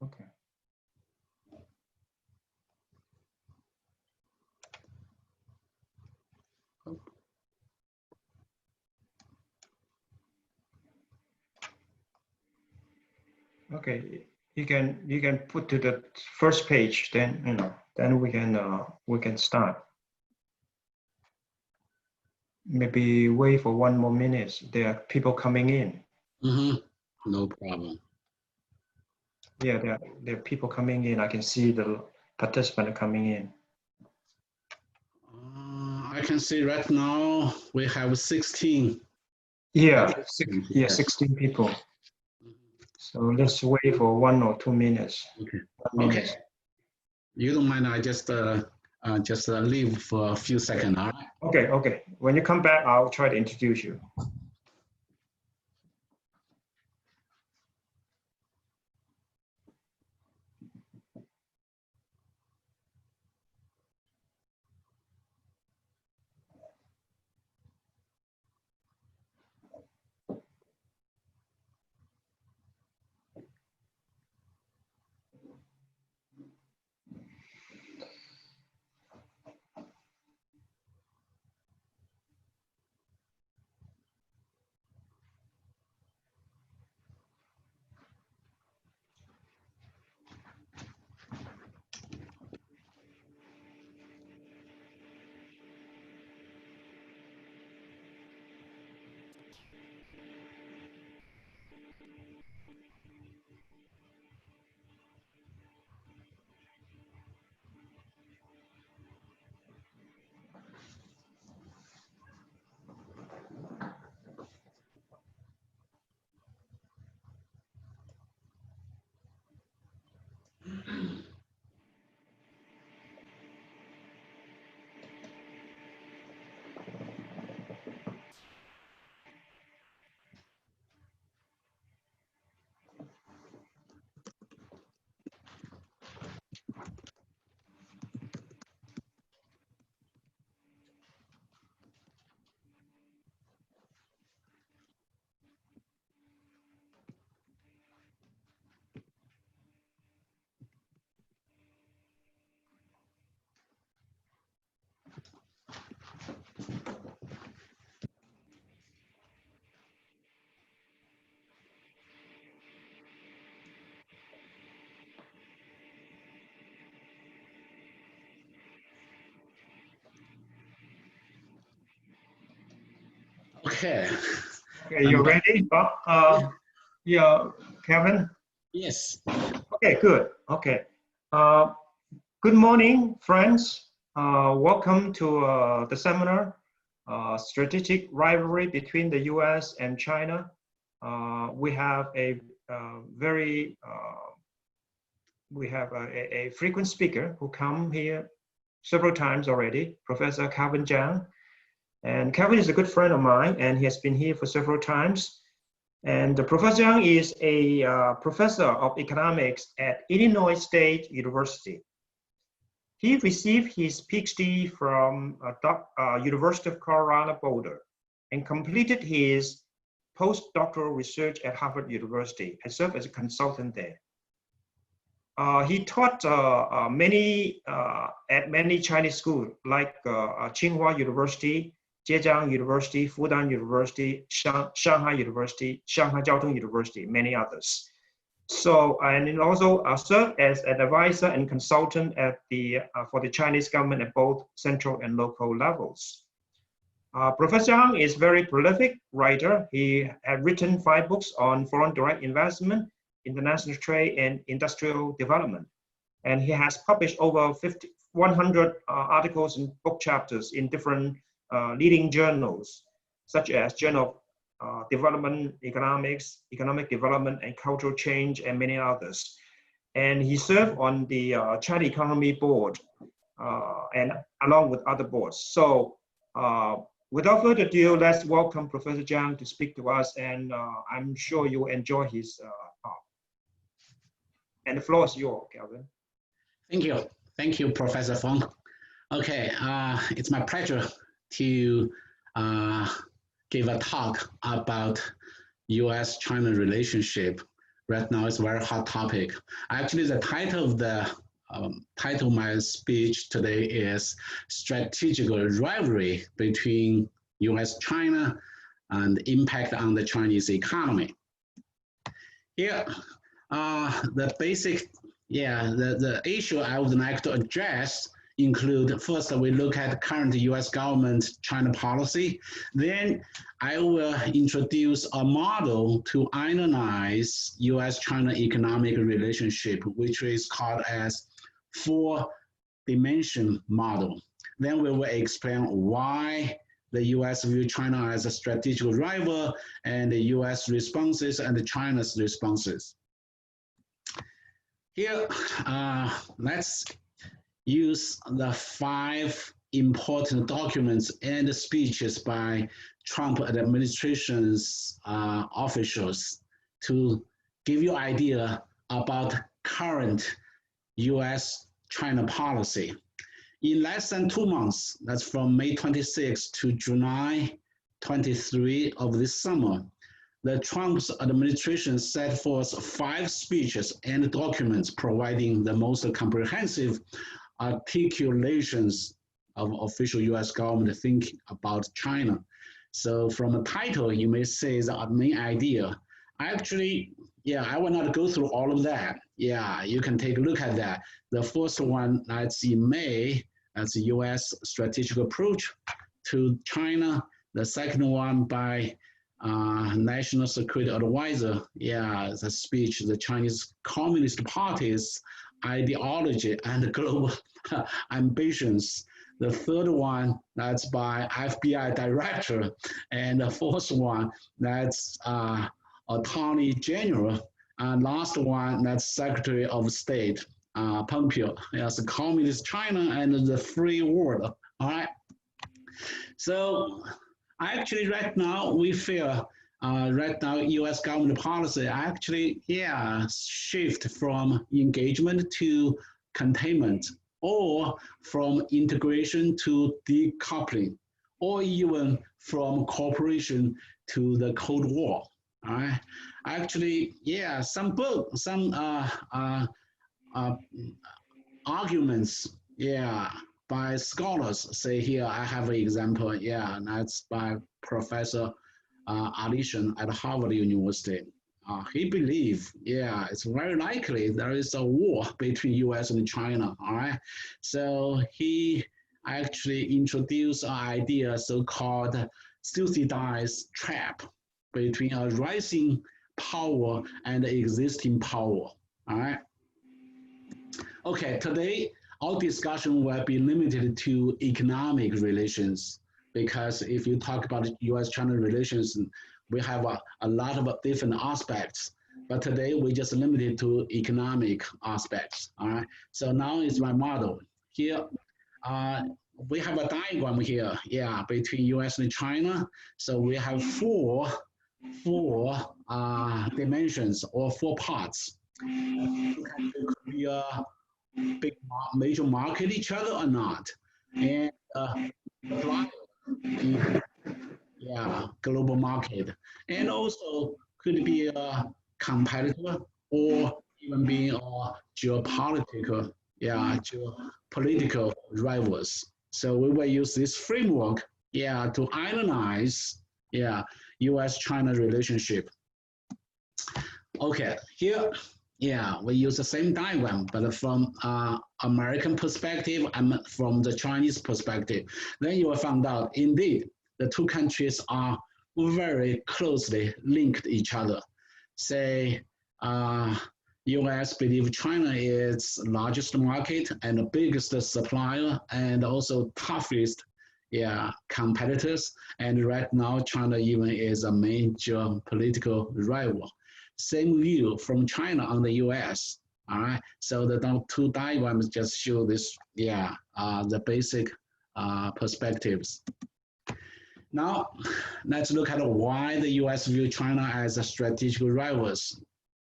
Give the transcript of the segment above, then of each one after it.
Okay. Okay, you can put to the first page, then then we can start. Maybe wait for 1 more minute. There are people coming in. No problem. Yeah, there are people coming in. I can see the participant coming in. I can see right now we have 16. Yeah, 16 people. So let's wait for 1 or 2 minutes. Okay. 1 minute. Okay. You don't mind? I just leave for a few seconds. All right. Okay. Okay. When you come back, I'll try to introduce you. Okay. Okay, you ready, Bob? Yeah, Kevin? Yes. Okay, good. Okay. Good morning, friends. Welcome to the seminar, Strategic Rivalry Between the US and China. We have a frequent speaker who come here several times already, Professor Calvin Zhang. And Calvin is a good friend of mine, and he has been here for several times. And Professor Zhang is a professor of economics at Illinois State University. He received his PhD from University of Colorado Boulder and completed his postdoctoral research at Harvard University and served as a consultant there. He taught at many Chinese schools like Tsinghua University, Zhejiang University, Fudan University, Shanghai University, Shanghai Jiaotong University, many others. So, and he also served as an advisor and consultant at for the Chinese government at both central and local levels. Professor Zhang is a very prolific writer. He had written 5 books on foreign direct investment, international trade, and industrial development. And he has published over 100 articles and book chapters in different leading journals, such as Journal of Development Economics, Economic Development and Cultural Change, and many others. And he served on the China Economy Board and along with other boards. So without further ado, let's welcome Professor Zhang to speak to us, and I'm sure you'll enjoy his talk. And the floor is yours, Calvin. Thank you. Thank you, Professor Fung. Okay, it's my pleasure to give a talk about US-China relationship right now is a very hot topic. Actually, the title of the title of my speech today is Strategic Rivalry between US-China and impact on the Chinese economy. Here, the basic, the issue I would like to address include, first, we look at current US government China policy. Then I will introduce a model to analyze US-China economic relationship, which is called as four-dimension model. Then we will explain why the US view China as a strategic rival and the US responses and China's responses. Here, let's use the 5 important documents and speeches by Trump administration's officials to give you an idea about current US-China policy. In less than 2 months, that's from May 26 to July 23 of this summer, the Trump's administration set forth 5 speeches and documents providing the most comprehensive articulations of official US government thinking about China. So from a title, you may say the main idea. Actually, I will not go through all of that. You can take a look at that. The first one, that's in May, that's the US strategic approach to China. The second one by National Security Advisor, the speech, the Chinese Communist Party's ideology and global ambitions. The third one, that's by FBI Director. And the fourth one, that's Attorney General. And last one, that's Secretary of State, Pompeo. Yes, Communist China and the free world. All right. So actually right now we feel right now US government policy actually shift from engagement to containment, or from integration to decoupling, or even from cooperation to the Cold War. All right. Actually, some arguments, by scholars say here, I have an example, and that's by Professor Alishan at Harvard University. He believes, it's very likely there is a war between US and China, all right? So he actually introduced an idea so-called Thucydides trap between a rising power and existing power, all right? Okay, today our discussion will be limited to economic relations, because if you talk about US-China relations, we have a lot of different aspects, but today we just limited to economic aspects, all right? So now is my model. Here, we have a diagram here, between US and China. So we have four dimensions or 4 parts. Could be a big major market each other or not, and global market, and also could be a competitor or even be a geopolitical rivals. So we will use this framework to analyze US-China relationship. Okay, here we use the same diagram, but from American perspective and from the Chinese perspective. Then you will find out, indeed, the 2 countries are very closely linked each other. Say, US believe China is largest market and the biggest supplier and also toughest competitors. And right now, China even is a major political rival. Same view from China on the US. All right. So the 2 diagrams just show this, the basic perspectives. Now, let's look at why the US view China as a strategic rivals.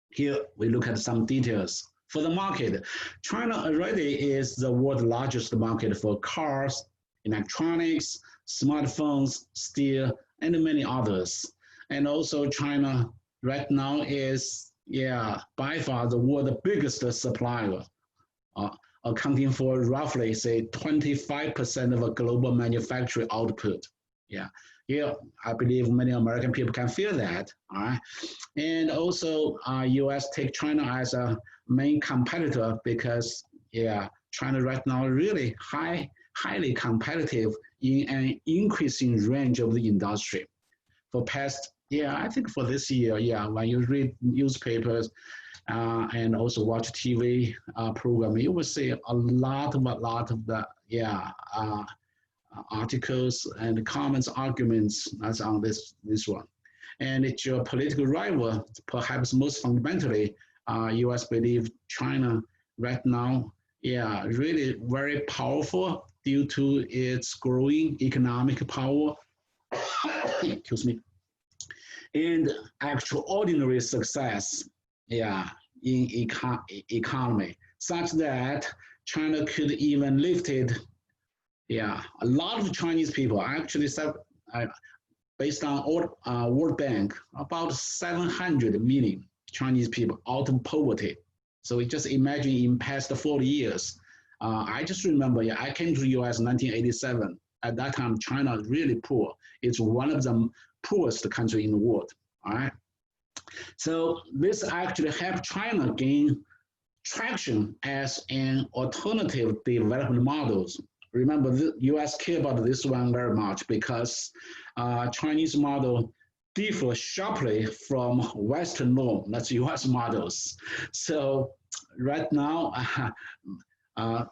Here, we look at some details. For the market, China already is the world's largest market for cars, electronics, smartphones, steel, and many others. And also China right now is yeah, by far the world's biggest supplier, uh, accounting for roughly, say, 25% of a global manufacturing output. Yeah, here I believe many American people can feel that. All right, and also U.S. take China as a main competitor because yeah, China right now really highly competitive in an increasing range of the industry. For past, yeah, I think for this year, yeah, when you read newspapers and also watch TV program, you will see a lot of the, yeah, articles and comments, arguments that's on this one. And it's your political rival, perhaps most fundamentally, U.S. believe China right now, yeah, really very powerful due to its growing economic power, excuse me, and extraordinary success, yeah, in economy, such that China could even lifted, yeah, a lot of Chinese people actually, based on World Bank, about 700 million Chinese people out of poverty. So just imagine in past 40 years, I just remember, yeah, I came to the US in 1987. At that time, China really poor. It's one of the poorest country in the world. All right. So this actually helped China gain traction as an alternative development models. Remember, the U.S. care about this one very much because Chinese model differ sharply from Western norm, that's U.S. models. So right now,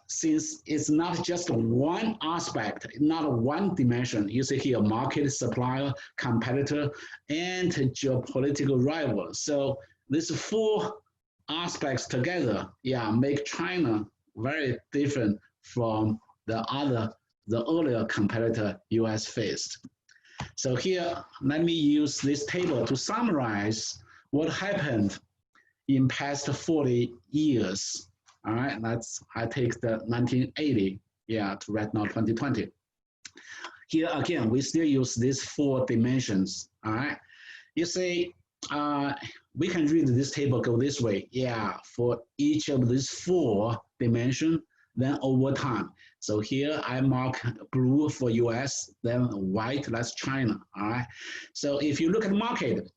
since it's not just one aspect, not one dimension, you see here market, supplier, competitor, and geopolitical rival. So these four aspects together, yeah, make China very different from the earlier competitor US faced. So here, let me use this table to summarize what happened in past 40 years. All right, I take the 1980, yeah, to right now 2020. Here again, we still use these four dimensions. All right, you see, we can read this table go this way. Yeah, for each of these four dimensions, then over time. So here I mark blue for US, then white, that's China. All right. So if you look at the market,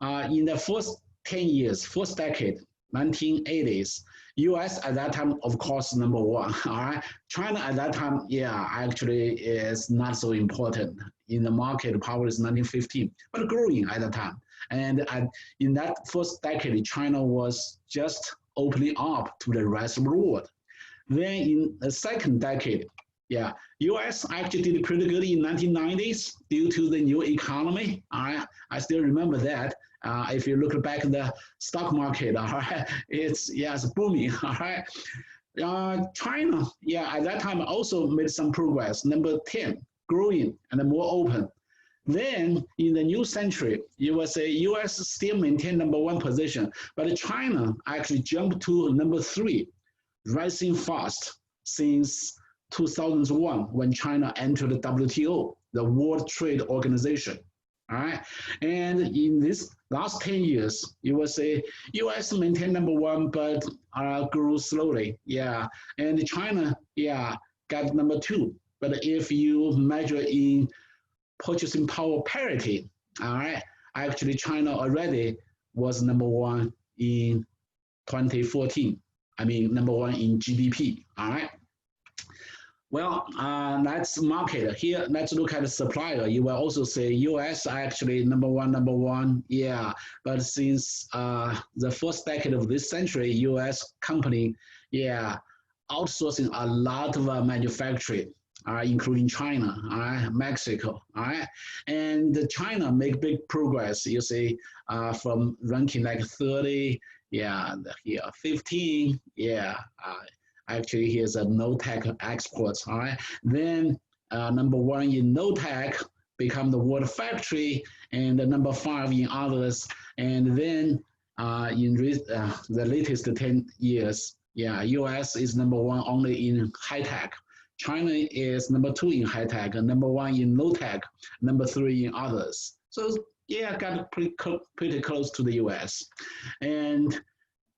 in the first 10 years, first decade, 1980s, US at that time, of course, number one. All right. China at that time, yeah, actually is not so important in the market. Power is 1915, but growing at that time. And in that first decade, China was just opening up to the rest of the world. Then in the second decade, yeah, US actually did pretty good in 1990s due to the new economy. I still remember that. If you look back at the stock market, all right, it's booming. All right, China, yeah, at that time also made some progress. Number 10, growing and more open. Then in the new century, you will say US still maintain number one position, but China actually jumped to number 3, rising fast since 2001 when China entered the WTO, the World Trade Organization. All right, and in this last 10 years, you will say US maintained number 1, but grew slowly. Yeah, and China, yeah, got number 2. But if you measure in purchasing power parity, all right, actually China already was number 1 in 2014. I mean, number 1 in GDP, all right? Well, that's market. Here, let's look at the supplier. You will also say US actually number one, yeah. But since the first decade of this century, US company, yeah, outsourcing a lot of manufacturing, including China, Mexico, all right? And China make big progress, you see, from ranking like 30, yeah, here 15, yeah. Actually, here's a no-tech exports, all right? Then number 1 in no-tech become the world factory, and the number 5 in others. And then in the latest 10 years, yeah, US is number 1 only in high-tech. China is number 2 in high-tech, number 1 in low-tech, number 3 in others. So yeah, got pretty close to the US. And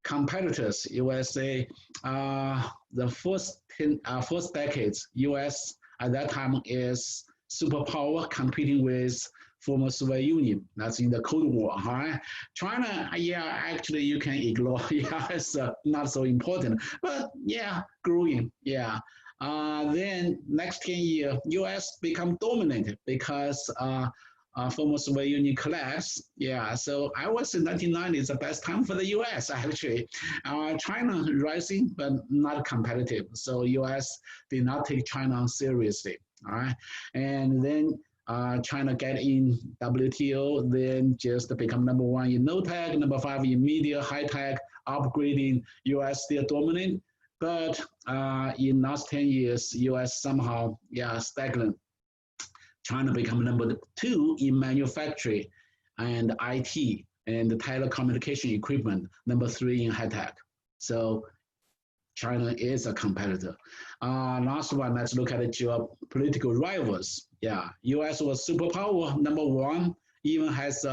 competitors, USA, the first decades, US at that time is superpower competing with former Soviet Union. That's in the Cold War. Right? China, yeah, actually you can ignore. Yeah, it's not so important, but yeah, growing. Yeah. Then next 10 years, US become dominant because former Soviet Union collapse. Yeah, so I was in 1990 is the best time for the US actually. China rising, but not competitive. So US did not take China seriously. All right, and then China get in WTO, then just become number one in no tech, number five in media, high tech, upgrading. US still dominant, but in last 10 years, US somehow stagnant. China become number two in manufacturing and IT and telecommunication equipment, number three in high tech. So China is a competitor. Last one, let's look at the geopolitical rivals. Yeah, US was superpower, number one, even has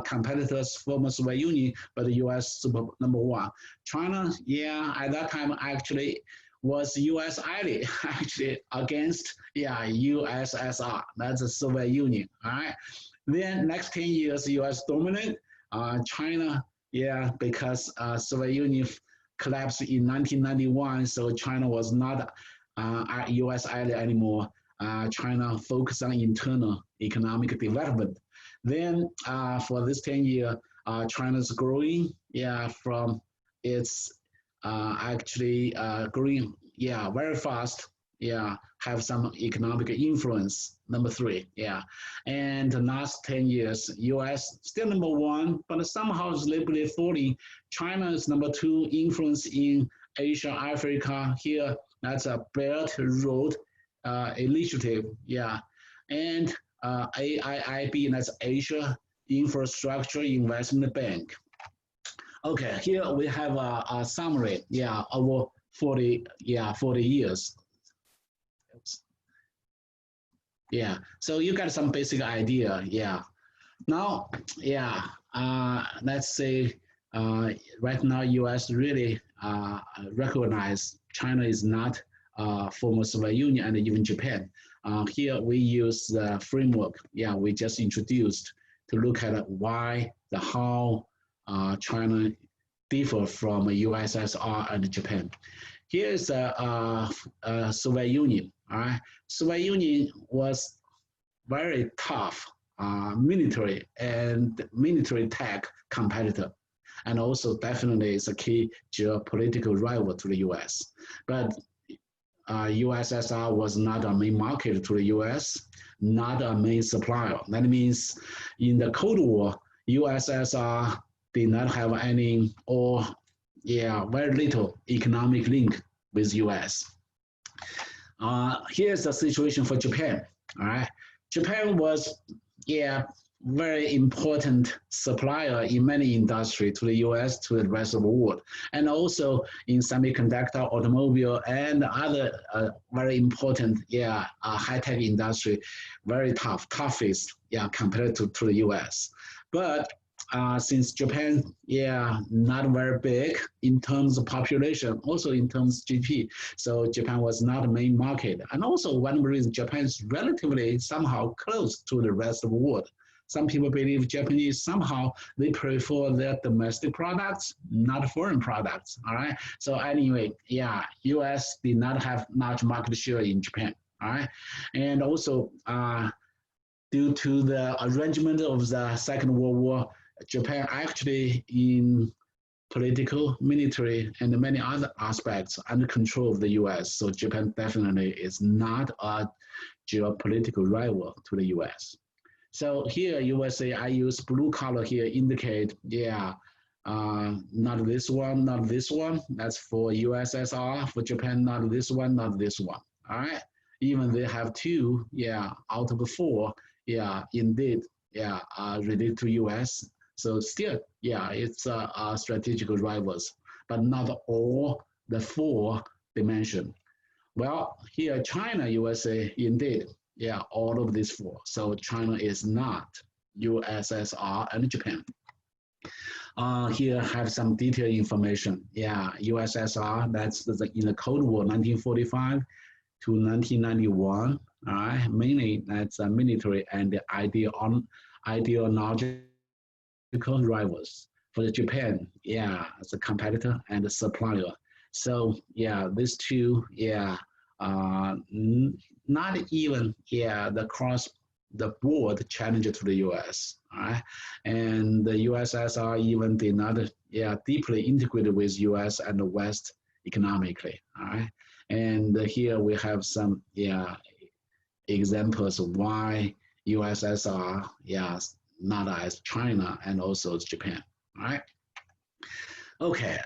competitors former Soviet Union, but the US super number one. China, yeah, at that time actually was US ally actually against USSR. That's the Soviet Union. All right. Then next 10 years, US dominant. China, yeah, because Soviet Union collapsed in 1991, so China was not US ally anymore. China focused on internal economic development. Then for this 10 year, China's growing, from its actually growing, very fast, have some economic influence, number three, And the last 10 years, US still number one, but somehow it's a little bit falling. China is number two, influence in Asia, Africa, here, that's a Belt Road Initiative, And AIIB, that's Asia Infrastructure Investment Bank. Okay, here we have a summary, over 40 years. So you got some basic idea, Now, let's say right now US really recognize China is not former Soviet Union and even Japan. Here we use the framework, we just introduced to look at why, how China differ from USSR and Japan. Here is Soviet Union. All right, Soviet Union was very tough military and military tech competitor, and also definitely is a key geopolitical rival to the US. But USSR was not a main market to the US, not a main supplier. That means in the Cold War, USSR did not have any or very little economic link with US. Here's the situation for Japan. All right, Japan was very important supplier in many industries to the US, to the rest of the world, and also in semiconductor, automobile, and other very important high-tech industry, very toughest compared to the US. But since Japan, not very big in terms of population, also in terms of GDP, so Japan was not a main market. And also one reason Japan is relatively somehow close to the rest of the world. Some people believe Japanese somehow they prefer their domestic products, not foreign products. All right. So anyway, US did not have much market share in Japan. All right, and also due to the arrangement of the Second World War, Japan actually in political, military, and many other aspects under control of the US. So Japan definitely is not a geopolitical rival to the US. So here USA, I use blue color here indicate, not this one, not this one. That's for USSR. For Japan, not this one, not this one. All right. Even they have two, out of four, indeed, related to US. So still, it's strategic rivals, but not all the four dimension. Well, here China, USA, indeed, all of these four. So China is not USSR and Japan. Here have some detailed information. Yeah, USSR, that's in the Cold War, 1945 to 1991. All right, mainly that's military and ideological rivals. For the Japan, yeah, as a competitor and a supplier. So yeah, these two, yeah, not even, yeah, the board challenge to the US, all right? And the USSR even did not, yeah, deeply integrated with US and the West economically, all right? And here we have some, yeah, examples of why USSR, yeah, not as China and also Japan, all right? Okay,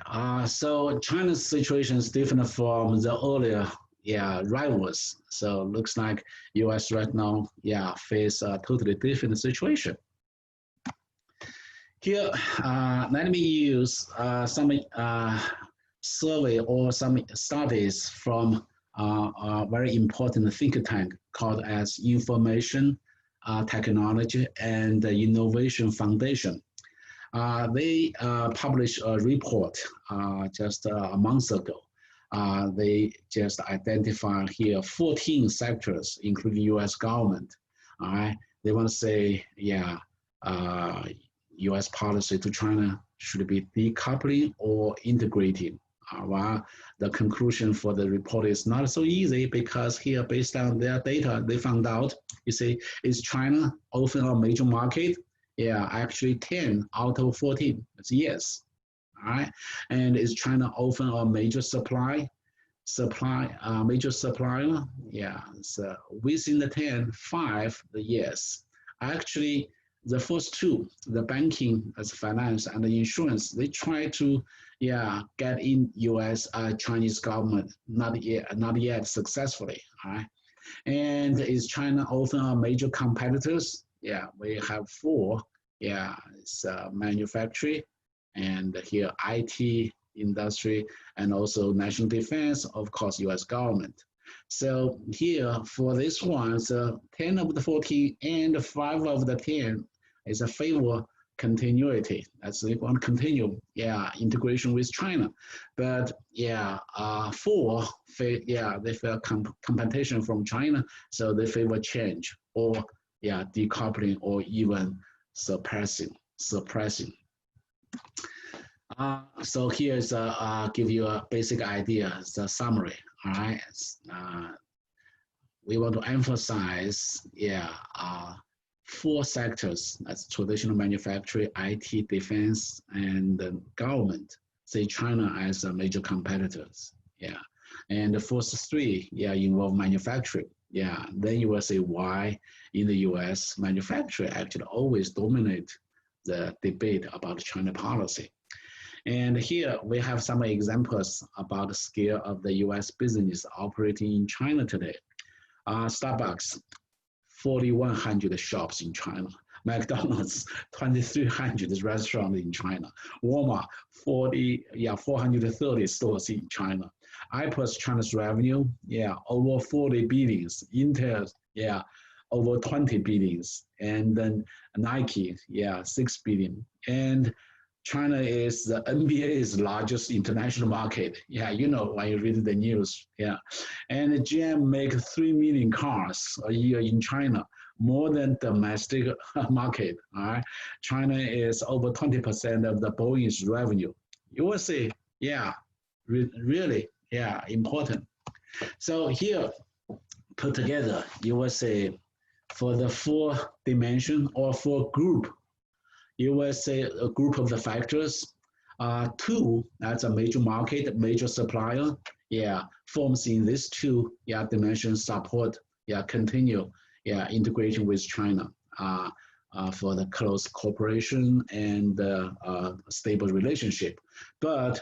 so China's situation is different from the earlier, yeah, rivals. So looks like US right now, yeah, face a totally different situation. Here, let me use some survey or some studies from a very important think tank called as Information Technology and Innovation Foundation. They published a report just a month ago. They just identified here 14 sectors, including U.S. government. All right, they want to say, yeah, U.S. policy to China should be decoupling or integrating. While the conclusion for the report is not so easy because here, based on their data, they found out, you see, is China often a major market? Yeah, actually 10 out of 14, it's yes, all right? And is China often a major major supplier? Yeah, so within the 10, 5, the yes. Actually, the first two, the banking as finance and the insurance, they try to, yeah, get in US Chinese government, not yet successfully, all right? And is China often a major competitors? Yeah, we have 4. Yeah, it's manufacturing, and here IT industry, and also national defense, of course, U.S. government. So here for this one, so 10 of the 14 and 5 of the 10 is a favor continuity. That's they want to continue, yeah, integration with China. But yeah, 4, yeah, they feel competition from China, so they favor change or yeah, decoupling or even suppressing. So here's give you a basic idea, the summary. All right, we want to emphasize, yeah, 4 sectors. That's traditional manufacturing, IT, defense, and government. Say China as a major competitors. Yeah, and the first 3, yeah, involve manufacturing. Yeah, then you will say why in the US, manufacturing actually always dominate the debate about China policy. And here we have some examples about the scale of the US business operating in China today. Starbucks, 4,100 shops in China. McDonald's, 2,300 restaurants in China. Walmart, 430 stores in China. Apple's China's revenue, yeah, over 40 billions. Intel, yeah, over 20 billions. And then Nike, yeah, 6 billion. And China is the NBA's largest international market. Yeah, you know, when you read the news, yeah. And GM make 3 million cars a year in China, more than domestic market, all right? China is over 20% of the Boeing's revenue. You will say, yeah, really, yeah, important. So here, put together, you will say, for the 4 dimension or 4 group, you will say a group of the factors. 2, that's a major market, major supplier, yeah, forms in these 2, yeah, dimensions support, yeah, continue, yeah, integration with China for the close cooperation and stable relationship. But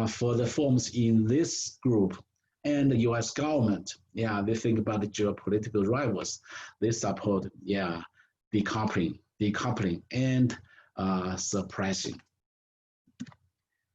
for the forms in this group and the US government, yeah, they think about the geopolitical rivals. They support, yeah, decoupling and suppressing.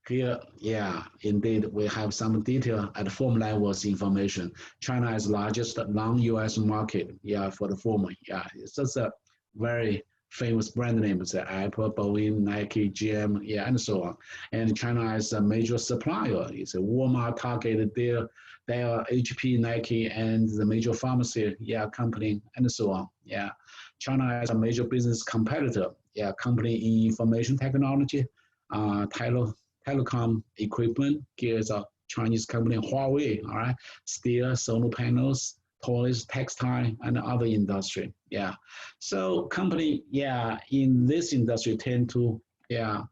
Here, yeah, indeed, we have some detail at form levels information. China is largest non-US market, yeah, for the former, yeah, it's just a very famous brand names, Apple, Boeing, Nike, GM, yeah, and so on. And China is a major supplier. It's a Walmart, Target, their HP, Nike, and the major pharmacy, yeah, company, and so on. Yeah, China is a major business competitor. Yeah, company in information technology, telecom equipment. Here's a Chinese company, Huawei. All right, steel, solar panels, toys, textile, and other industry. Yeah, so company, yeah, in this industry tend to, yeah,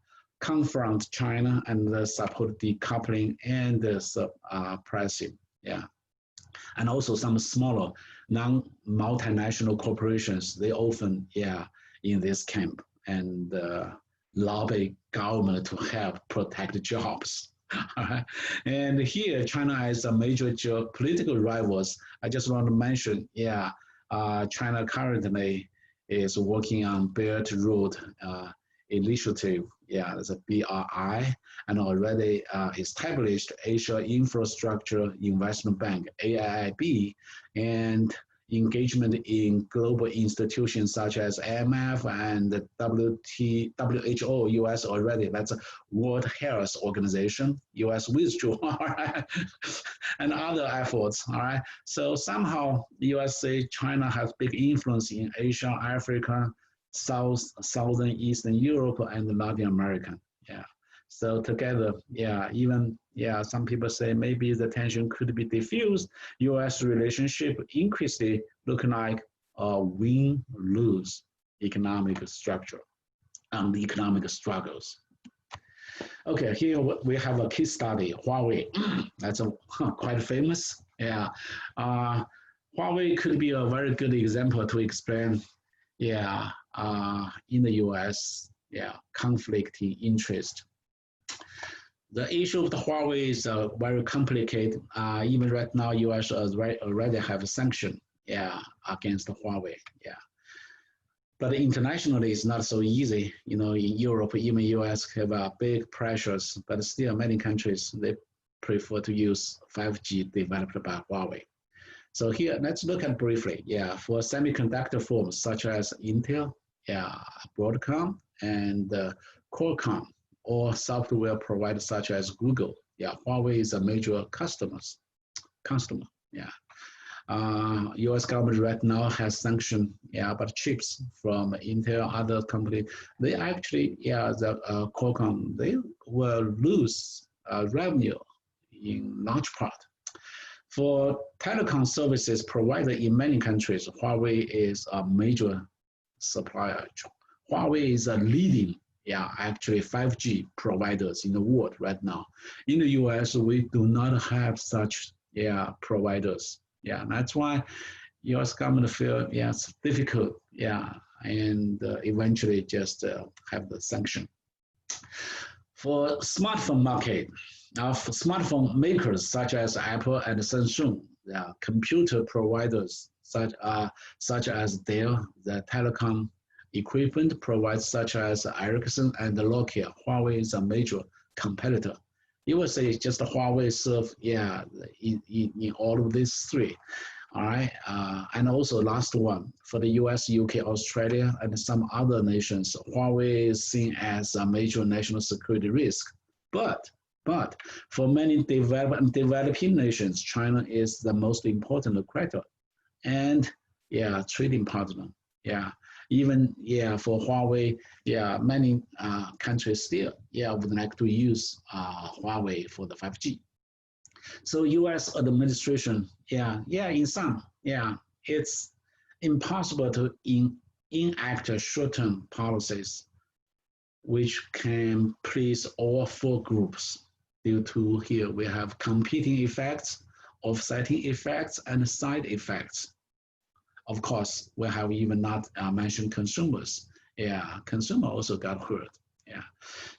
confront China and support decoupling and pricing. Yeah, and also some smaller non-multinational corporations, they often, yeah, in this camp and lobby government to help protect jobs. And here, China is a major geopolitical rivals. I just want to mention, yeah, China currently is working on Belt and Road Initiative, yeah, that's a BRI, and already established Asia Infrastructure Investment Bank, AIIB, and engagement in global institutions such as IMF and the WHO, US already, that's a World Health Organization, US withdrew, all right, and other efforts, all right. So somehow USA, China has big influence in Asia, Africa, Southern Eastern Europe, and Latin America, yeah. So together, yeah, even, yeah, some people say maybe the tension could be diffused. U.S. relationship increasingly looking like a win-lose economic structure and economic struggles. Okay, here we have a case study, Huawei. That's quite famous. Yeah, Huawei could be a very good example to explain, yeah, in the U.S., yeah, conflicting interest. The issue of the Huawei is very complicated. Even right now, U.S. already have a sanction, yeah, against Huawei, yeah. But internationally, it's not so easy. You know, in Europe, even U.S. have big pressures, but still many countries, they prefer to use 5G developed by Huawei. So here, let's look at briefly, yeah, for semiconductor firms such as Intel, yeah, Broadcom, and Qualcomm, or software providers such as Google. Yeah, Huawei is a major customer. Yeah. U.S. government right now has sanctioned, yeah, but chips from Intel, other companies, they actually, yeah, the Qualcomm, they will lose revenue in large part. For telecom services provided in many countries, Huawei is a major supplier. Huawei is a leading, yeah, actually 5G providers in the world right now. In the US, we do not have such, yeah, providers. Yeah, that's why US government feel, yeah, it's difficult, yeah, and eventually just have the sanction. For smartphone market, for smartphone makers such as Apple and Samsung, yeah, computer providers such as Dell, the telecom equipment providers such as Ericsson and Nokia. Huawei is a major competitor. You would say just Huawei serve, yeah, in all of these three. All right, and also last one, for the US, UK, Australia, and some other nations, Huawei is seen as a major national security risk. But for many developing nations, China is the most important creditor and, yeah, trading partner. Yeah, even, yeah, for Huawei, yeah, many countries still, yeah, would like to use Huawei for the 5G. So U.S. administration, yeah, in some, yeah, it's impossible to enact short-term policies which can please all four groups due to here we have competing effects, offsetting effects, and side effects. Of course, we have even not mentioned consumers. Yeah, consumer also got hurt, yeah,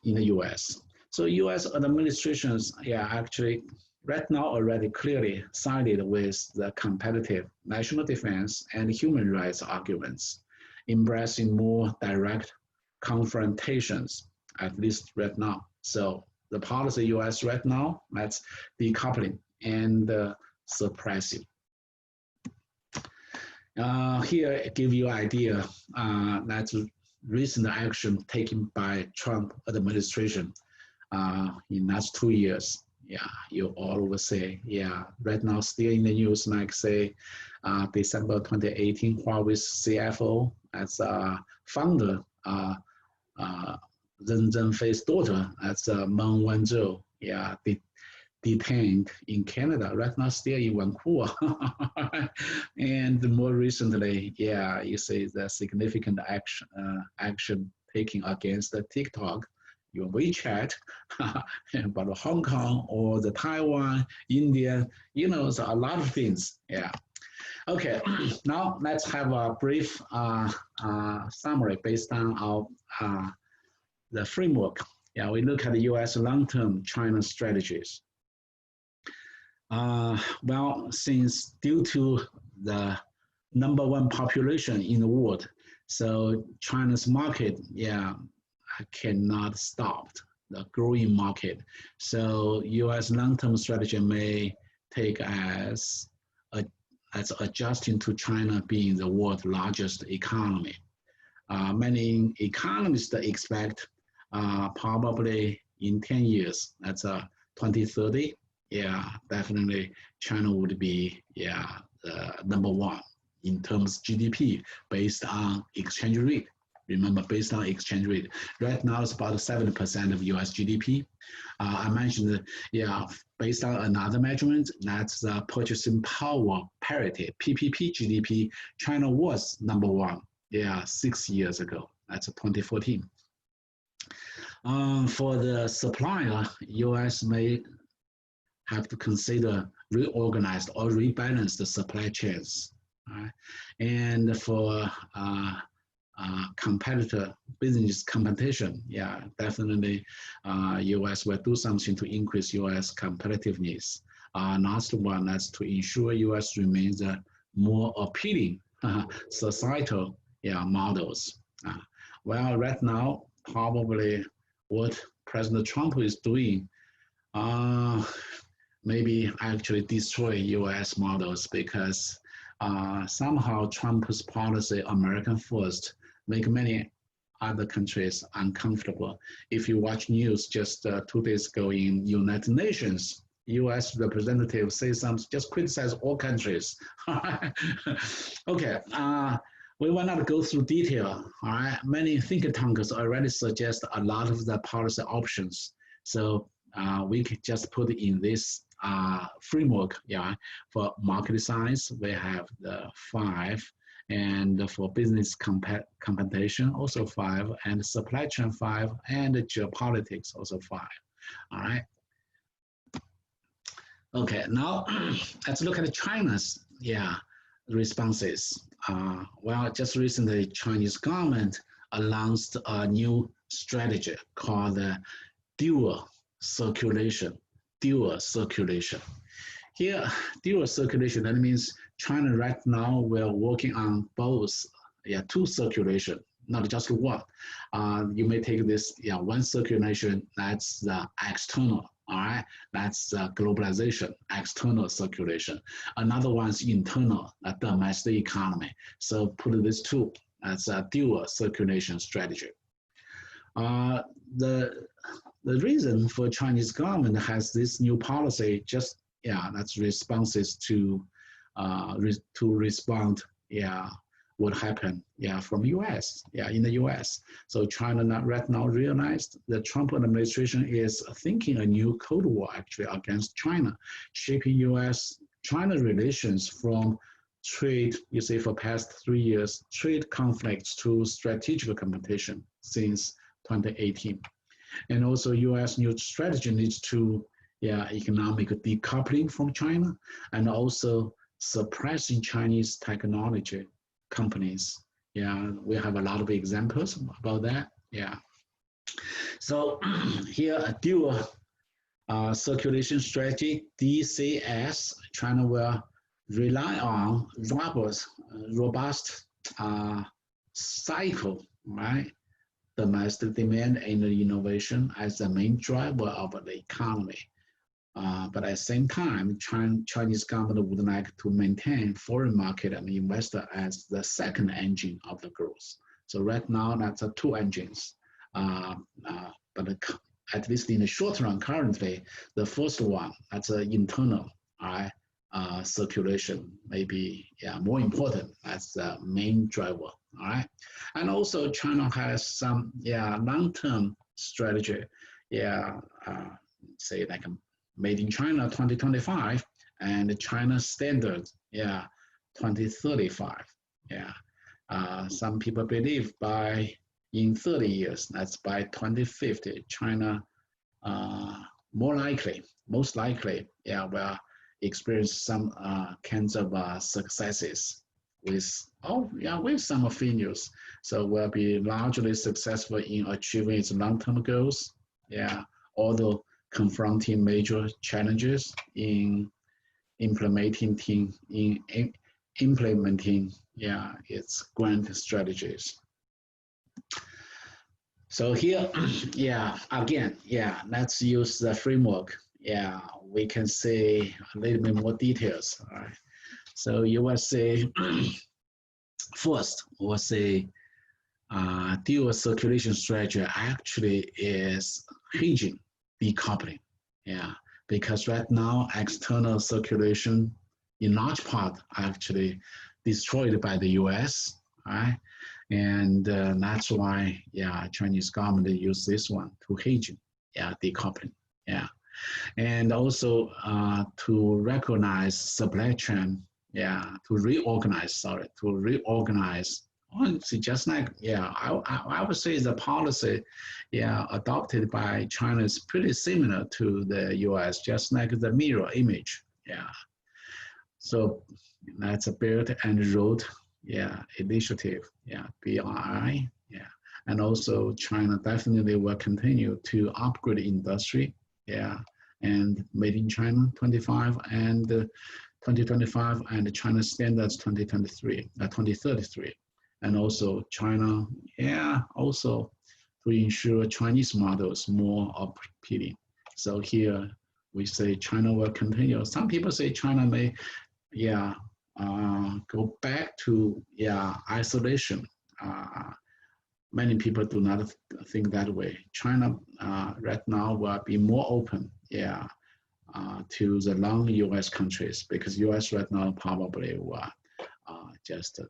in the U.S. So U.S. administrations, yeah, actually right now already clearly sided with the competitive national defense and human rights arguments, embracing more direct confrontations, at least right now. So the policy U.S. right now, that's decoupling and suppressing. Here, I give you an idea. That's recent action taken by Trump administration in last 2 years. Yeah, you all will say, yeah, right now still in the news, like say December 2018, Huawei's CFO as a founder, Ren Zhengfei's daughter as Meng Wanzhou, yeah, detained in Canada, right now still in Vancouver. And more recently, yeah, you see the significant action taken against the TikTok, your WeChat, but Hong Kong or the Taiwan, India, you know, so a lot of things, yeah. Okay, now let's have a brief summary based on our the framework. Yeah, we look at the U.S. long-term China strategies. Well, since due to the #1 population in the world, so China's market, yeah, cannot stop the growing market. So U.S. long-term strategy may take as adjusting to China being the world's largest economy. Many economists expect probably in 10 years, that's 2030, yeah, definitely China would be, yeah, #1 in terms of GDP based on exchange rate. Remember, based on exchange rate. Right now, it's about 7% of US GDP. I mentioned, yeah, based on another measurement, that's the purchasing power parity, PPP GDP, China was #1, yeah, 6 years ago. That's 2014. For the supplier, US may have to consider reorganized or rebalance the supply chains. Right? And for competitor business competition, yeah, definitely US will do something to increase US competitiveness. Last one, that's to ensure US remains a more appealing societal, yeah, models. Well, right now, probably what President Trump is doing, maybe actually destroy US models because somehow Trump's policy, American first, make many other countries uncomfortable. If you watch news just 2 days ago in United Nations, US representative say something, just criticize all countries. Okay, we will not go through detail, all right? Many think tanks already suggest a lot of the policy options. So we can just put in this framework, yeah. For market size, we have the 5, and for business competition, also 5, and supply chain 5, and geopolitics also 5, all right? Okay, now let's look at China's, yeah, responses. Well, just recently, Chinese government announced a new strategy called the dual circulation. Dual circulation. Here, dual circulation, that means China right now we're working on both, yeah, 2 circulation, not just 1. You may take this, yeah, 1 circulation, that's the external, all right? That's globalization, external circulation. Another one's internal, domestic economy. So put this 2 as a dual circulation strategy. The reason for Chinese government has this new policy, just, yeah, that's responses to respond, yeah, what happened, yeah, from US, yeah, in the US. So China right now realized the Trump administration is thinking a new Cold War actually against China, shaping US-China relations from trade, you see, for past 3 years, trade conflicts to strategic competition since 2018. And also US new strategy needs to, yeah, economic decoupling from China and also suppressing Chinese technology companies. Yeah, we have a lot of examples about that, yeah. So here a dual circulation strategy, DCS, China will rely on robust cycle, right? Domestic demand and innovation as the main driver of the economy. But at the same time, Chinese government would like to maintain foreign market and investor as the second engine of the growth. So right now, that's two engines. But at least in the short run, currently, the first one, that's an internal, all right, circulation, maybe more important as the main driver, all right. And also China has some long-term strategy, say like made in China 2025 and China standard, 2035, some people believe in 30 years, that's by 2050, China most likely, will experience some kinds of successes with some failures. So will be largely successful in achieving its long-term goals, although confronting major challenges in implementing its grand strategies. So here, again, let's use the framework. We can say a little bit more details. All right. So you will say, first, we'll say dual circulation strategy actually is hedging, decoupling. Because right now, external circulation in large part actually destroyed by the US, right? And that's why, Chinese government use this one to hedging, decoupling, and also to recognize supply chain, to reorganize. Honestly, just like, I would say the policy, adopted by China is pretty similar to the US, just like the mirror image, So that's a Belt and Road, initiative, BRI, and also China definitely will continue to upgrade industry, and made in China 25 and 2025 and China standards 2033, and also China, also to ensure Chinese models more appealing. So here we say China will continue. Some people say China may, go back to isolation. Many people do not think that way. China right now will be more open, to the non-US countries, because US right now probably will just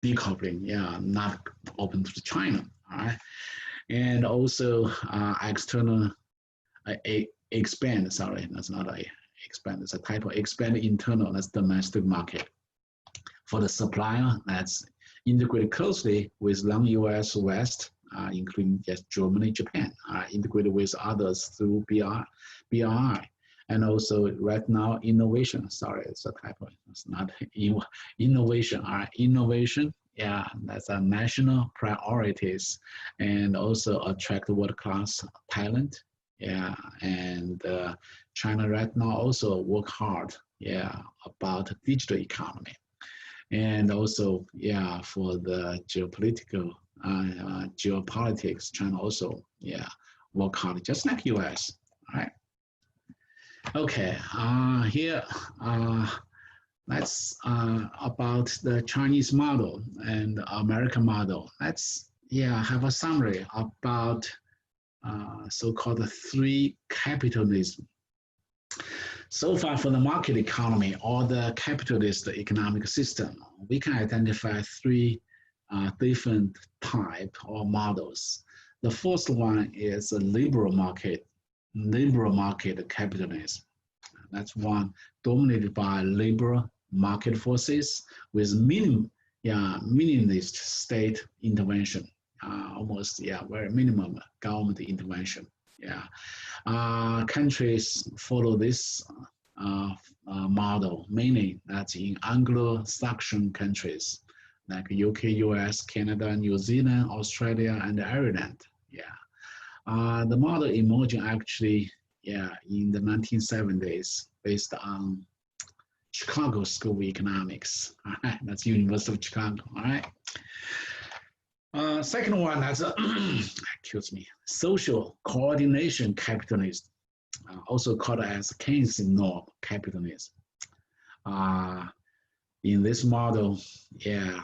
decoupling, not open to China, all right? And also external expand, sorry, that's not a expand, it's a type of expand internal, that's domestic market. For the supplier, that's integrated closely with non-US West, including just Germany, Japan, integrated with others through BRI. And also right now, innovation, sorry, it's a typo, it's not innovation, innovation, that's a national priorities, and also attract world-class talent, and China right now also work hard, about digital economy. And also, for the geopolitics, China also, work hard, just like US, right? Okay, here, that's about the Chinese model and American model. Let's, have a summary about so-called three capitalism. So far for the market economy or the capitalist economic system, we can identify three different type or models. The first one is a liberal market capitalism. That's one dominated by liberal market forces with minimalist state intervention, almost very minimum government intervention. Countries follow this model, mainly that's in Anglo-Saxon countries like UK, US, Canada, New Zealand, Australia, and Ireland. The model emerging actually, in the 1970s, based on Chicago School of Economics. All right, that's University of Chicago. All right. Second one, that's excuse me, social coordination capitalism, also called as Keynesian norm capitalism. In this model, yeah,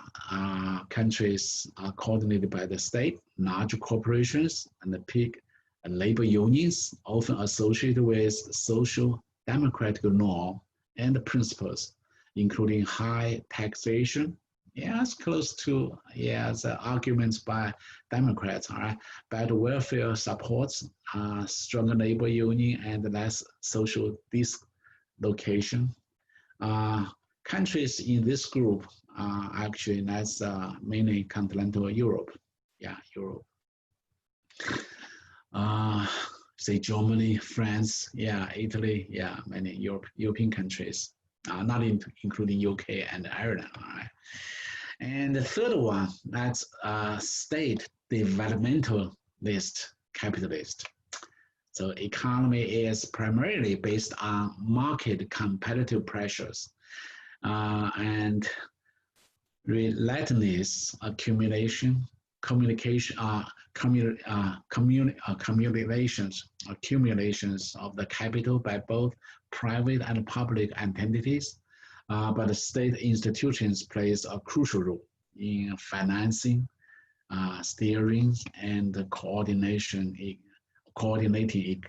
countries are coordinated by the state, large corporations, and the peak labor unions, often associated with social democratic norm and principles, including high taxation. Yeah, it's close to the arguments by Democrats. All right, better welfare supports, stronger labor union, and less social dislocation. Uh, Countries in this group are actually that's mainly continental Europe. Yeah, Europe. Uh, say Germany, France, yeah, Italy, yeah, many European countries, not including UK and Ireland. All right. And the third one, that's state developmentalist capitalist. So economy is primarily based on market competitive pressures and relentless accumulations of the capital by both private and public entities, but the state institutions plays a crucial role in financing, steering, and coordinating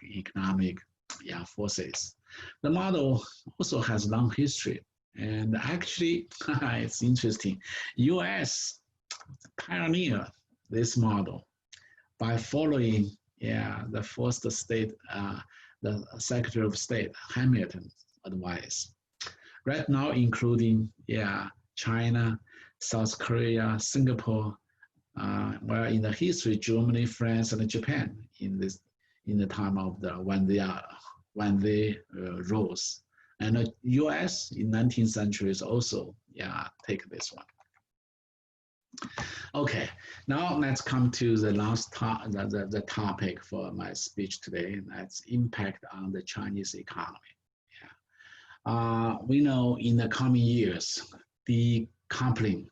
economic forces. The model also has long history, and actually, it's interesting. U.S. pioneered this model by following the first state, the Secretary of State Hamilton's advice. Right now, including China, South Korea, Singapore, well, in the history, Germany, France, and Japan in the time of when they rose, and the U.S. in 19th century is also take this one. Okay, now let's come to the last the topic for my speech today. That's impact on the Chinese economy. We know in the coming years, decoupling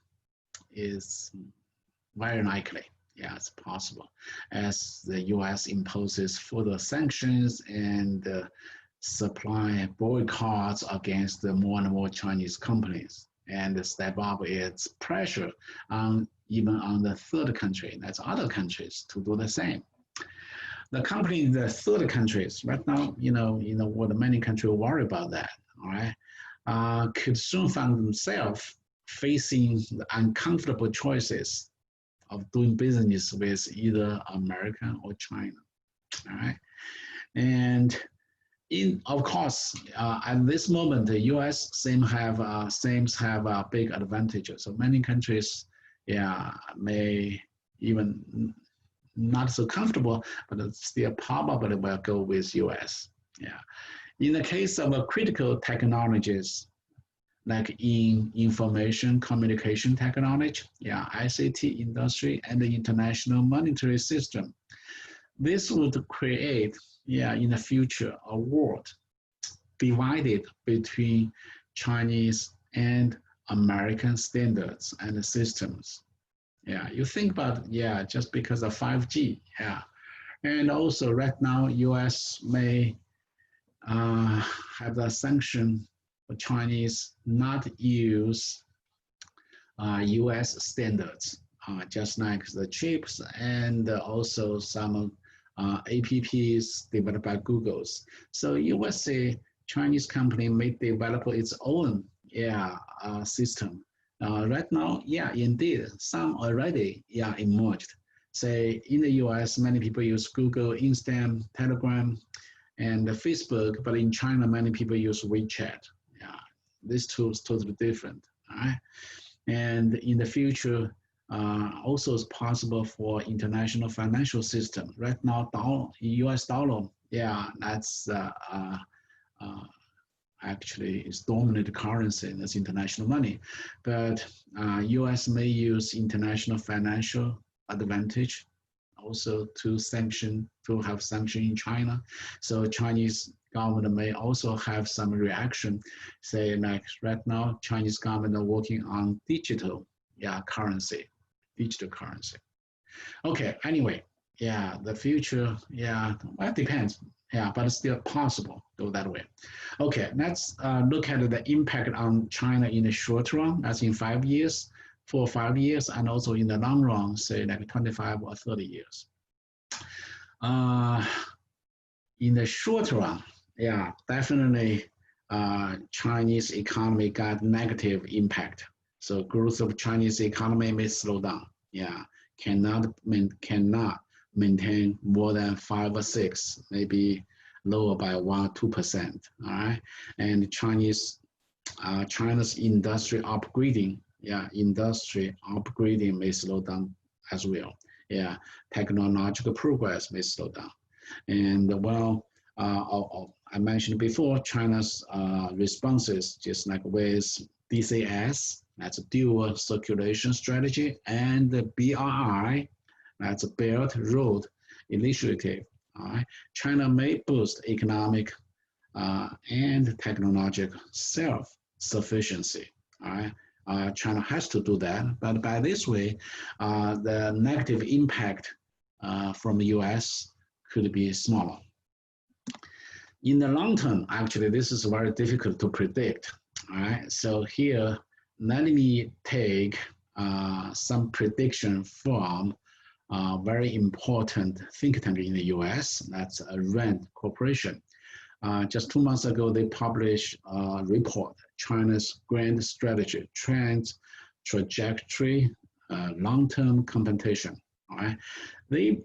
is very likely. Yeah, it's possible as the U.S. imposes further sanctions and supply boycotts against more and more Chinese companies, and step up its pressure on even on the third country, that's other countries, to do the same. The company in the third countries right now, in the world, many countries worry about that. All right, could soon find themselves facing the uncomfortable choices of doing business with either America or China. All right, and of course, at this moment, the U.S. seems have a big advantage. So many countries, may even not so comfortable, but still probably will go with U.S. Yeah. In the case of critical technologies, like in information communication technology, ICT industry, and the international monetary system, this would create, in the future, a world divided between Chinese and American standards and systems. You think about, just because of 5G, and also right now, U.S. may have the sanction for Chinese not use U.S. standards, just like the chips and also some apps developed by Google's. So you will see Chinese company may develop its own system. Right now, indeed, some already emerged. Say in the US, many people use Google, Instagram, Telegram, and Facebook, but in China, many people use WeChat. These two is totally different. All right? And in the future, also it's possible for international financial system. Right now, US dollar, that's actually is dominant currency in this international money. But US may use international financial advantage also to have sanction in China. So Chinese government may also have some reaction, say like right now, Chinese government are working on digital currency. Okay, anyway, the future, well, it depends. Yeah, but it's still possible, go that way. Okay, let's look at the impact on China in the short run, as in 5 years, 4 or 5 years, and also in the long run, say like 25 or 30 years. In the short run, yeah, definitely Chinese economy got negative impact. So growth of Chinese economy may slow down. Yeah, cannot maintain more than 5 or 6, maybe lower by 1 or 2%. All right, and China's industry upgrading, yeah, industry upgrading may slow down as well. Yeah, technological progress may slow down. And well, I mentioned before, China's responses, just like with DCS, that's a dual circulation strategy, and the BRI, that's a Belt Road Initiative. All right. China may boost economic and technological self-sufficiency. All right. China has to do that, but by this way, the negative impact from the US could be smaller. In the long term, actually, this is very difficult to predict. All right, so here, let me take some prediction from a very important think tank in the US, that's RAND Corporation. Just 2 months ago, they published a report, China's Grand Strategy, Trends, Trajectory, Long-Term Competition. All right, they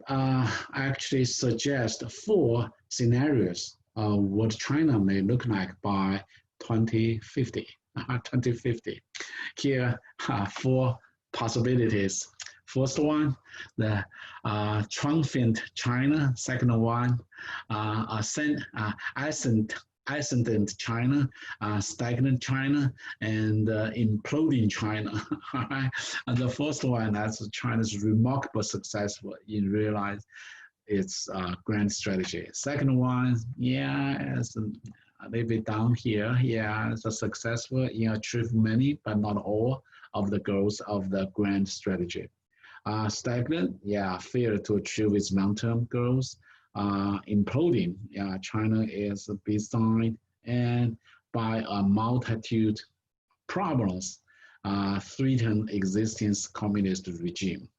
actually suggest 4 scenarios of what China may look like by 2050. 2050. Here, 4 possibilities. First one, the triumphant China. Second one, ascendant China, stagnant China, and imploding China. And the first one, that's China's remarkable success in realize its grand strategy. Second one, yeah, it's a little bit down here. Yeah, it's a successful in achieving many, but not all of the goals of the grand strategy. Stagnant, yeah, failed to achieve its long-term goals. Imploding, yeah, China is beside and by a multitude problems threaten existing communist regime.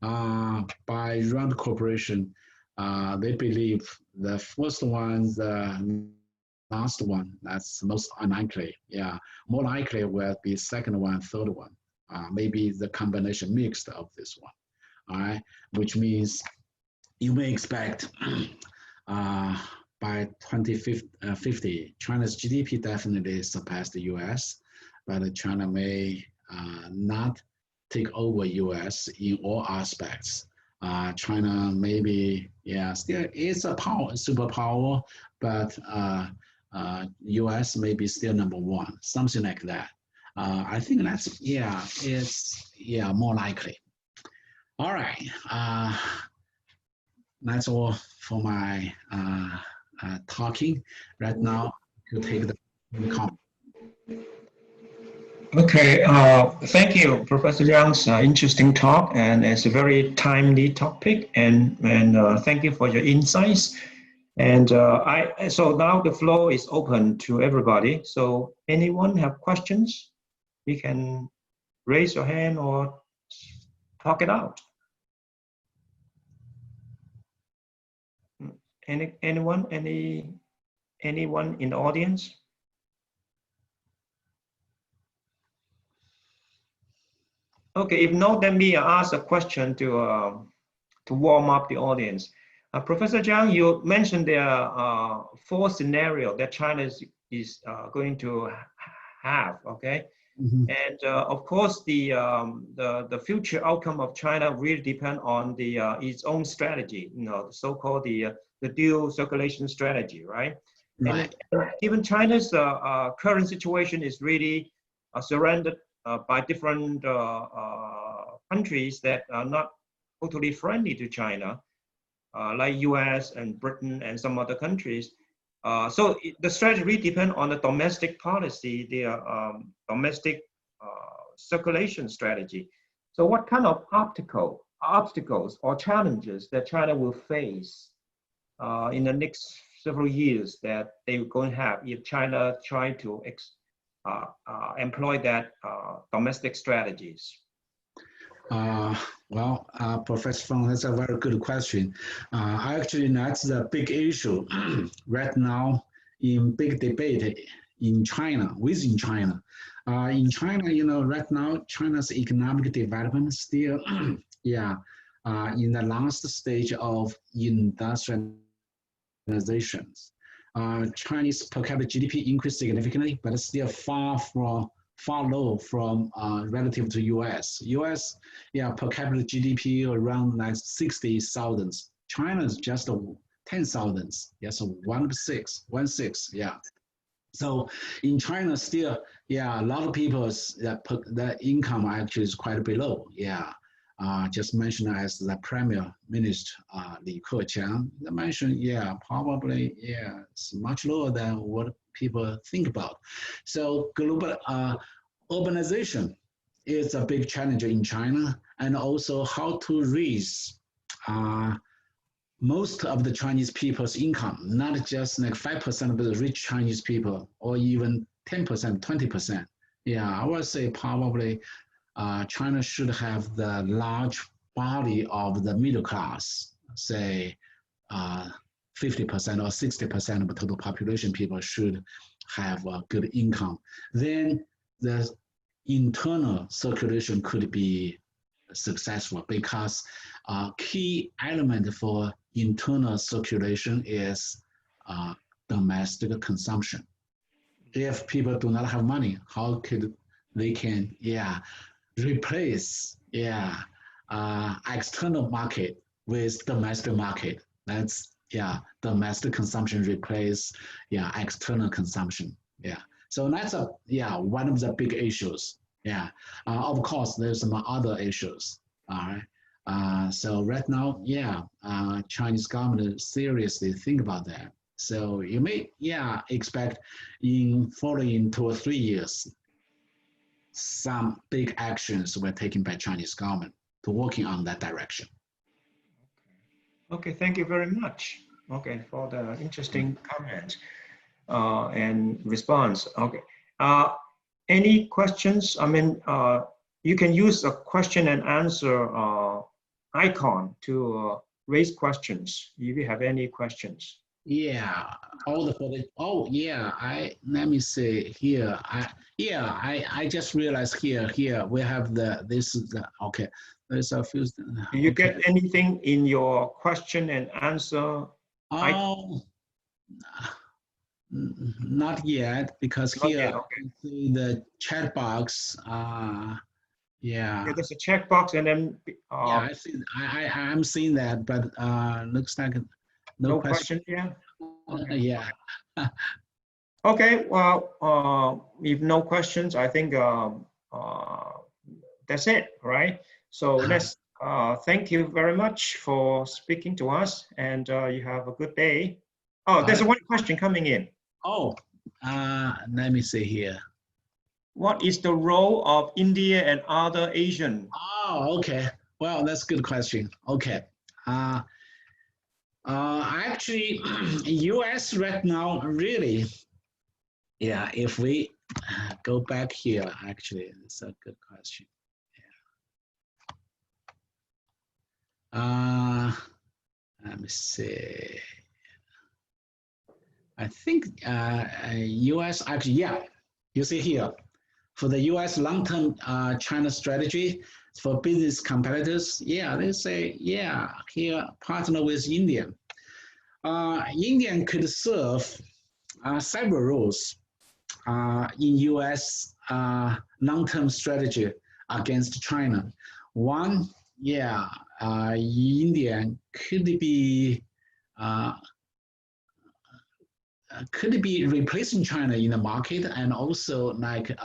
By Rand Corporation, they believe the first one, the last one, that's most unlikely. Yeah, more likely will be second one, third one. Maybe the combination mixed of this one. All right, which means you may expect by 2050, China's GDP definitely surpassed the US, but China may not take over US in all aspects. China maybe, yeah, still is a superpower, but US may be still #1, something like that. I think that's, yeah, it's, yeah, more likely. All right, that's all for my talking. Right now, you take the comment. Okay, thank you, Professor Zhang's interesting talk, and it's a very timely topic, and thank you for your insights. And so now the floor is open to everybody. So anyone have questions? You can raise your hand or talk it out. Anyone in the audience? Okay, if not, then me ask a question to warm up the audience. Professor Zhang, you mentioned there are 4 scenarios that China is going to have. Okay, and of course the future outcome of China really depend on the its own strategy. You know, the so-called the dual circulation strategy, right? Right. And given China's current situation is really surrounded by different countries that are not totally friendly to China, like US and Britain and some other countries. So the strategy really depends on the domestic policy, the domestic circulation strategy. So what kind of obstacles or challenges that China will face in the next several years that they were going to have if China tried to employ that domestic strategies? Professor Fung, that's a very good question. Actually, that's the big issue right now in big debate in China, within China. In China, right now, China's economic development still, in the last stage of industrializations. Chinese per capita GDP increased significantly, but it's still far low from relative to US. US, per capita GDP around like 60,000. China is just 10,000. Yes, 1.6, yeah. So in China still, a lot of people's the income actually is quite below, just mentioned as the Premier Minister Li Keqiang mentioned, probably, it's much lower than what people think about. So global urbanization is a big challenge in China, and also how to raise most of the Chinese people's income, not just like 5% of the rich Chinese people, or even 10%, 20%. I would say probably China should have the large body of the middle class, say 50% or 60% of the total population people should have a good income. Then the internal circulation could be successful, because a key element for internal circulation is domestic consumption. If people do not have money, how could they can replace external market with domestic market? That's domestic consumption replace external consumption. So that's one of the big issues. Of course, there's some other issues. All right. So right now, Chinese government seriously think about that. So you may expect in following 2 or 3 years, some big actions were taken by Chinese government to working on that direction. Okay, thank you very much. Okay, for the interesting comment and response. Okay. Any questions? I mean, you can use a question and answer icon to raise questions if you have any questions. Let me see here. I just realized here we have this is the, okay. There's a few. Do you get anything in your question and answer? Not yet, because Not here yet, okay. you see the chat box. There's a checkbox, and then I see. I'm seeing that, but looks like no question. Yeah. Okay. Okay. Well, if no questions, I think that's it, right? So let's thank you very much for speaking to us, and you have a good day. Oh, there's one question coming in. Let me see here. What is the role of India and other Asian? Okay. Well, that's a good question. Okay. Actually, US right now, really, if we go back here, actually, it's a good question. Let me see. I think US actually, you see here, for the US long-term China strategy for business competitors, they say, here partner with India. India could serve several roles in US long-term strategy against China. One, India could be replacing China in the market, and also like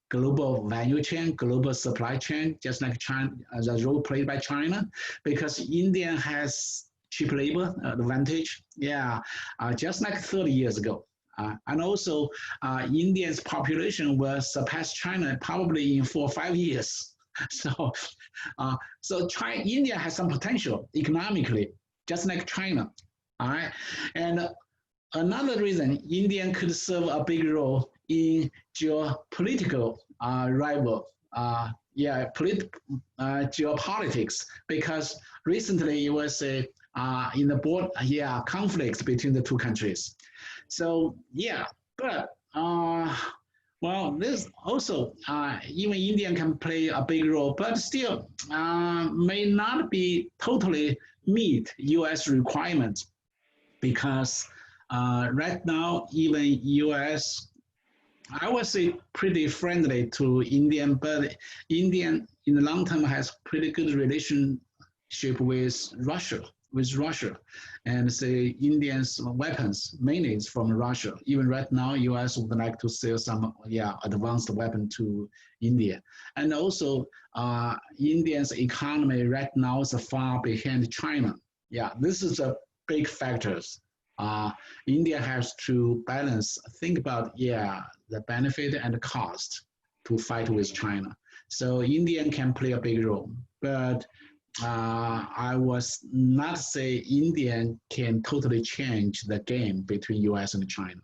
global value chain, global supply chain, just like China, the role played by China, because India has cheap labor advantage, just like 30 years ago. And also, India's population will surpass China probably in 4 or 5 years. So India has some potential economically, just like China. All right, and another reason India could serve a big role in geopolitical geopolitics, because recently you will say in the board conflicts between the two countries. So but well, this also even India can play a big role, but still may not be totally meet U.S. requirements, because right now even U.S. I would say pretty friendly to Indian, but Indian in the long term has pretty good relationship with Russia, and say Indians weapons mainly is from Russia. Even right now, U.S. would like to sell some advanced weapon to India, and also Indians' economy right now is far behind China. Yeah, this is a big factors. India has to balance, think about the benefit and the cost to fight with China. So India can play a big role, but I was not say India can totally change the game between US and China.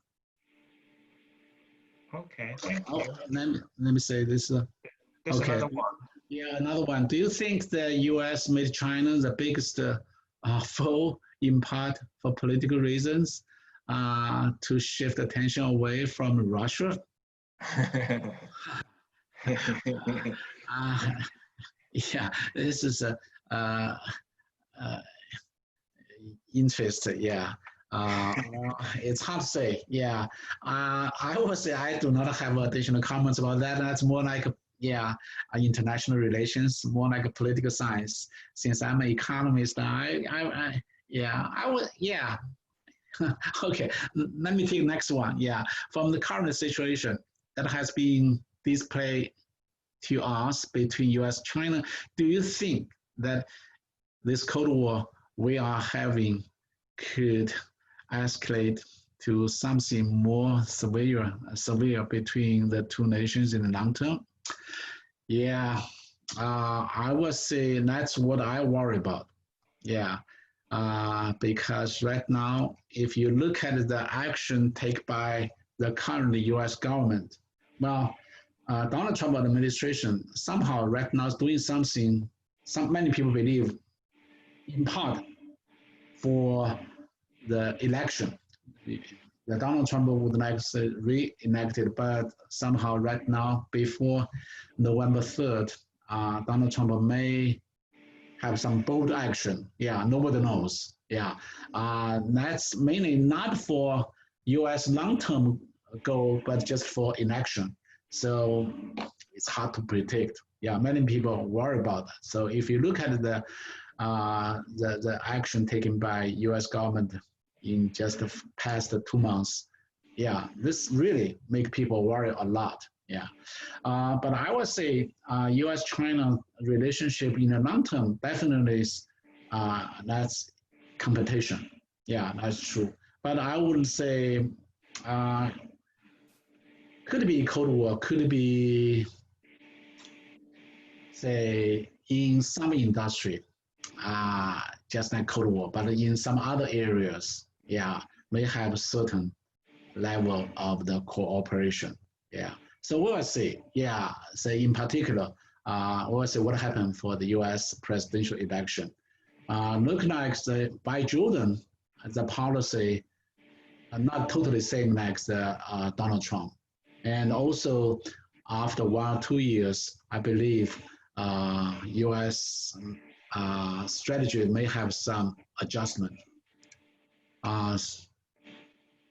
Okay, thank you. Let me say this. There's Okay. another one. Yeah, another one. Do you think the US made China the biggest foe in part for political reasons to shift attention away from Russia? Yeah, this is a interest. Yeah, it's hard to say. Yeah, I would say I do not have additional comments about that. That's more like international relations, more like a political science. Since I'm an economist, I would. Okay, let me take the next one. Yeah, from the current situation that has been displayed to us between U.S. and China, do you think that this Cold War we are having could escalate to something more severe between the two nations in the long term? Yeah, I would say that's what I worry about. Yeah, because right now, if you look at the action taken by the current U.S. government, well, Donald Trump administration somehow right now is doing something. Many people believe, in part, for the election. The Donald Trump would like to re-elected, but somehow right now, before November 3rd, Donald Trump may have some bold action. Yeah, nobody knows. Yeah, that's mainly not for U.S. long-term goal, but just for election. So it's hard to predict. Yeah, many people worry about that. So if you look at the action taken by U.S. government in just the past 2 months, yeah, this really make people worry a lot. Yeah, but I would say U.S.-China relationship in the long term definitely is that's competition. Yeah, that's true. But I would say could be Cold War, could be say in some industry, just like Cold War, but in some other areas, yeah, may have certain level of the cooperation. Yeah. So we'll see. Yeah. Say in particular, we'll see what happened for the U.S. presidential election. Look like by Jordan, the policy not totally same like the Donald Trump, and also after 1 or 2 years, I believe U.S. Strategy may have some adjustment.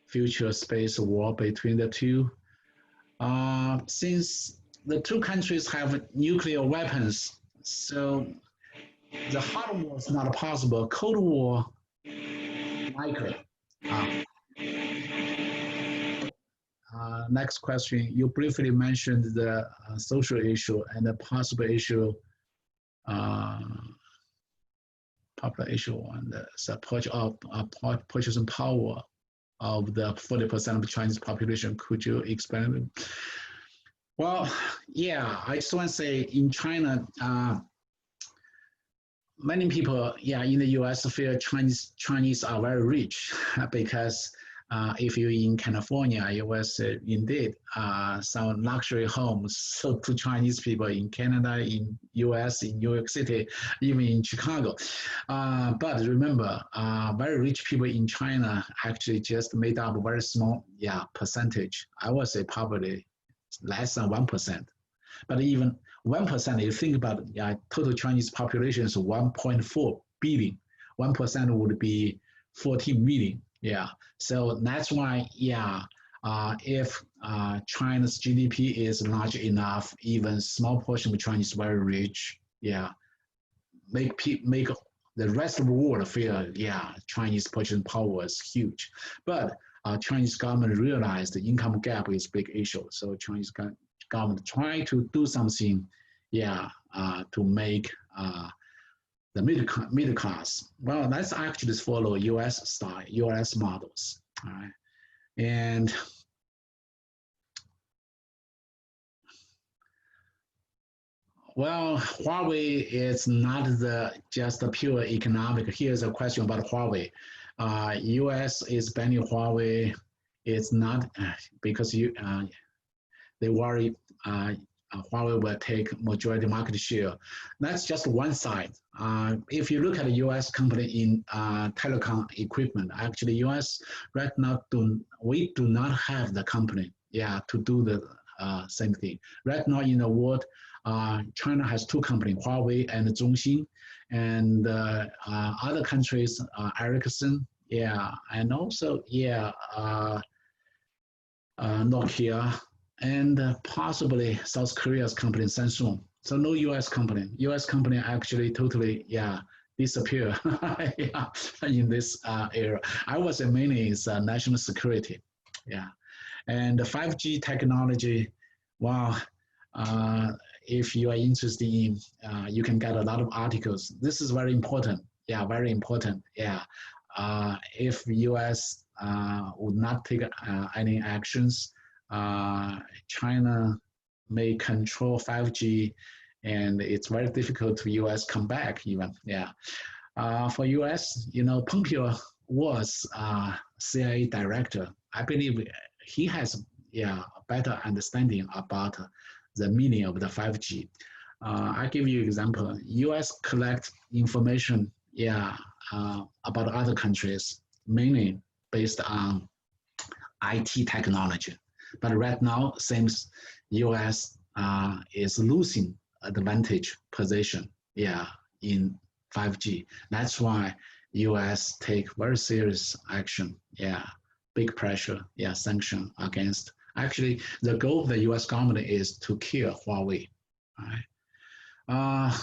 Future space war between the two. Since the two countries have nuclear weapons, so the hot war is not possible. Cold war likely. Next question. You briefly mentioned the social issue and the possible issue, popular issue on the support of purchasing power of the 40% of the Chinese population. Could you explain? Well, yeah, I just want to say in China, many people, in the US feel Chinese are very rich because if you're in California, it was indeed some luxury homes sold to Chinese people in Canada, in US, in New York City, even in Chicago. But remember, very rich people in China actually just made up a very small percentage. I would say probably less than 1%. But even 1%, you think about total Chinese population is 1.4 billion. 1% would be 14 million. Yeah, so that's why, if China's GDP is large enough, even small portion of Chinese very rich, make the rest of the world feel, Chinese purchasing power is huge. But Chinese government realized the income gap is a big issue. So Chinese government try to do something, to make the middle class. Well, let's actually follow US style, US models. All right. And well, Huawei is not just the pure economic. Here's a question about Huawei. US is banning Huawei. It's not because they worry Huawei will take majority market share. That's just one side. If you look at the US company in telecom equipment, actually US right now, we do not have the company to do the same thing. Right now in the world, China has two companies, Huawei and Zhongxin, and other countries, Ericsson, and also, Nokia, and possibly South Korea's company, Samsung. So no US company. US company actually totally, disappear in this era. I would say mainly is national security. And the 5G technology, wow, if you are interested in, you can get a lot of articles. This is very important. Very important. If US would not take any actions, China may control 5G, and it's very difficult to US come back even. For US, Pompeo was CIA director. I believe he has a better understanding about the meaning of the 5G. I give you an example. US collect information about other countries, mainly based on IT technology. But right now, seems US is losing advantage position, in 5G. That's why US take very serious action, big pressure, sanction against. Actually, the goal of the US government is to kill Huawei. All right.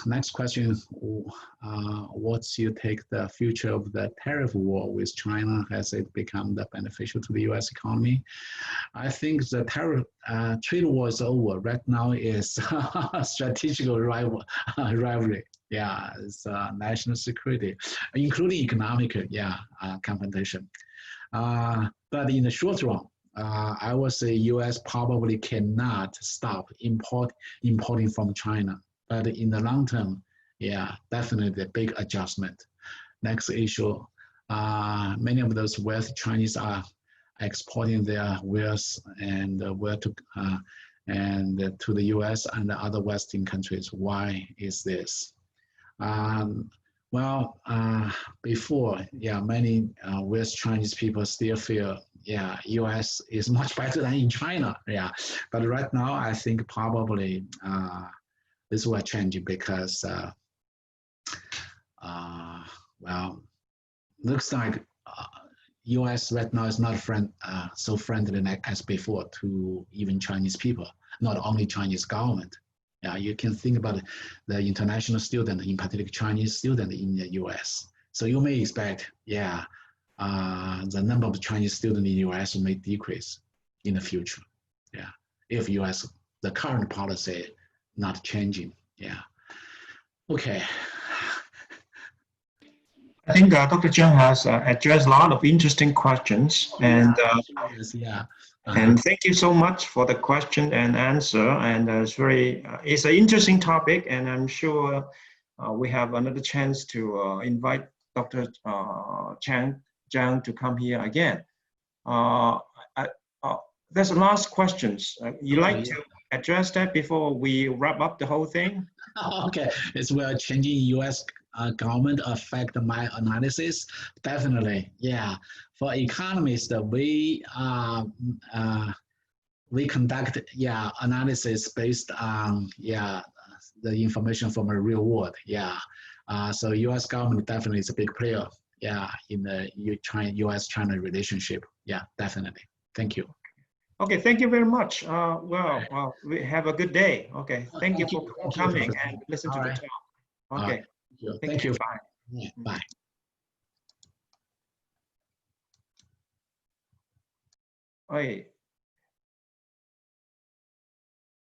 Next question, what's your take the future of the tariff war with China? Has it become beneficial to the US economy? I think the tariff trade war is over. Right now is strategic rivalry. It's national security, including economic, confrontation. But in the short run, I would say US probably cannot stop importing from China. But in the long term, definitely a big adjustment. Next issue, many of those wealthy Chinese are exporting their wealth and to the US and the other Western countries. Why is this? Before, many West Chinese people still feel, US is much better than in China. But right now, I think probably this will change because, looks like US right now is not so friendly as before to even Chinese people, not only Chinese government. You can think about the international student, in particular Chinese student in the US. So you may expect, the number of Chinese students in the US may decrease in the future. If US, the current policy not changing. Okay. I think Dr. Zhang has addressed a lot of interesting questions, and and thank you so much for the question and answer. And it's an interesting topic, and I'm sure we have another chance to invite Dr. Zhang to come here again. Uh, I, there's the last questions. You Okay, like to address that before we wrap up the whole thing? Okay, it's will changing U.S. Government affect my analysis? Definitely, yeah. For economists, we conduct analysis based on the information from the real world. Yeah, so U.S. government definitely is a big player. Yeah, in the U.S.-China relationship. Yeah, definitely. Thank you. Okay, thank you very much. We have a good day. Okay, thank you for Thank you, coming Professor. and listen to All the right. talk. All Okay, right. take Thank care. you. Bye. Yeah, bye. Oi.